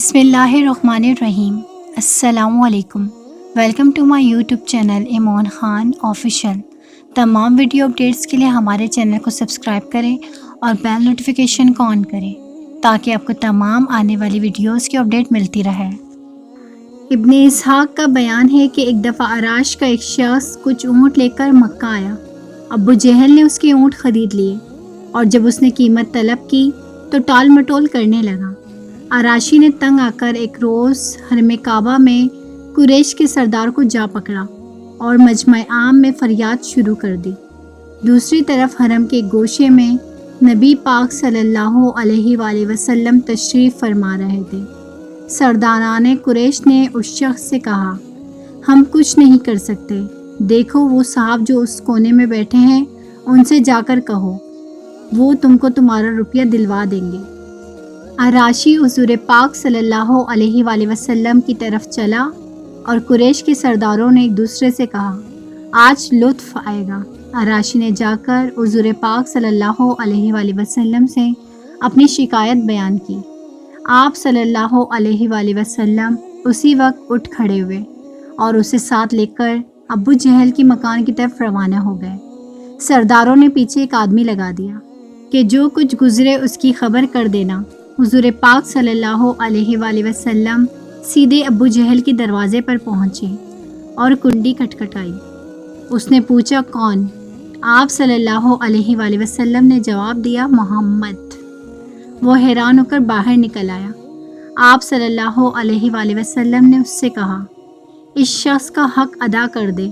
بسم اللہ الرحمن الرحیم۔ السلام علیکم۔ Welcome to my YouTube channel Iman Khan official. تمام ویڈیو اپڈیٹس کے لیے ہمارے چینل کو سبسکرائب کریں اور بیل نوٹیفیکیشن کو آن کریں تاکہ آپ کو تمام آنے والی ویڈیوز کی اپڈیٹ ملتی رہے۔ ابن اسحاق کا بیان ہے کہ ایک دفعہ عراش کا ایک شخص کچھ اونٹ لے کر مکہ آیا۔ ابو جہل نے اس کے اونٹ خرید لیے اور جب اس نے قیمت طلب کی تو ٹال مٹول کرنے لگا۔ عراشی نے تنگ آ کر ایک روز حرم کعبہ میں قریش کے سردار کو جا پکڑا اور مجمع عام میں فریاد شروع کر دی۔ دوسری طرف حرم کے گوشے میں نبی پاک صلی اللہ علیہ وآلہ وسلم تشریف فرما رہے تھے۔ سرداران قریش نے اس شخص سے کہا، ہم کچھ نہیں کر سکتے، دیکھو وہ صاحب جو اس کونے میں بیٹھے ہیں ان سے جا کر کہو، وہ تم کو تمہارا روپیہ دلوا دیں گے۔ عراشی حضور پاک صلی اللہ علیہ وآلہ وسلم کی طرف چلا اور قریش کے سرداروں نے ایک دوسرے سے کہا، آج لطف آئے گا۔ عراشی نے جا کر حضور پاک صلی اللہ علیہ وآلہ وسلم سے اپنی شکایت بیان کی۔ آپ صلی اللہ علیہ وآلہ وسلم اسی وقت اٹھ کھڑے ہوئے اور اسے ساتھ لے کر ابو جہل کی مکان کی طرف روانہ ہو گئے۔ سرداروں نے پیچھے ایک آدمی لگا دیا کہ جو کچھ گزرے اس کی خبر کر دینا۔ حضور پاک صلی اللہ علیہ وآلہ وسلم سیدھے ابو جہل کے دروازے پر پہنچے اور کنڈی کھٹکھٹائی۔ اس نے پوچھا، کون؟ آپ صلی اللہ علیہ وآلہ وسلم نے جواب دیا، محمد۔ وہ حیران ہو کر باہر نکل آیا۔ آپ صلی اللہ علیہ وآلہ وسلم نے اس سے کہا، اس شخص کا حق ادا کر دے۔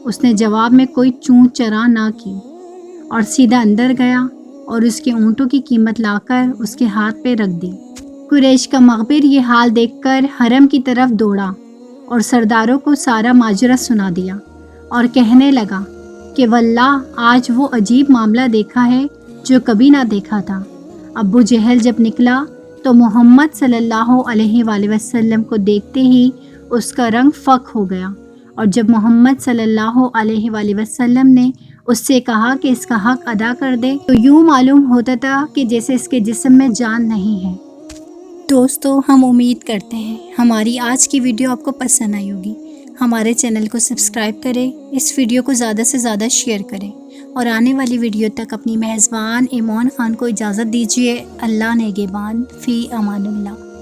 اس نے جواب میں کوئی چون چرا نہ کی اور سیدھا اندر گیا اور اس کے اونٹوں کی قیمت لا کر اس کے ہاتھ پہ رکھ دی۔ قریش کا مخبر یہ حال دیکھ کر حرم کی طرف دوڑا اور سرداروں کو سارا ماجرا سنا دیا اور کہنے لگا کہ واللہ آج وہ عجیب معاملہ دیکھا ہے جو کبھی نہ دیکھا تھا۔ ابو جہل جب نکلا تو محمد صلی اللہ علیہ وآلہ وسلم کو دیکھتے ہی اس کا رنگ فک ہو گیا، اور جب محمد صلی اللہ علیہ وآلہ وسلم نے اس سے کہا کہ اس کا حق ادا کر دے تو یوں معلوم ہوتا تھا کہ جیسے اس کے جسم میں جان نہیں ہے۔ دوستو، ہم امید کرتے ہیں ہماری آج کی ویڈیو آپ کو پسند آئی ہوگی۔ ہمارے چینل کو سبسکرائب کریں، اس ویڈیو کو زیادہ سے زیادہ شیئر کریں اور آنے والی ویڈیو تک اپنی میزبان ایمان خان کو اجازت دیجیے۔ اللہ نگہبان، فی امان اللہ۔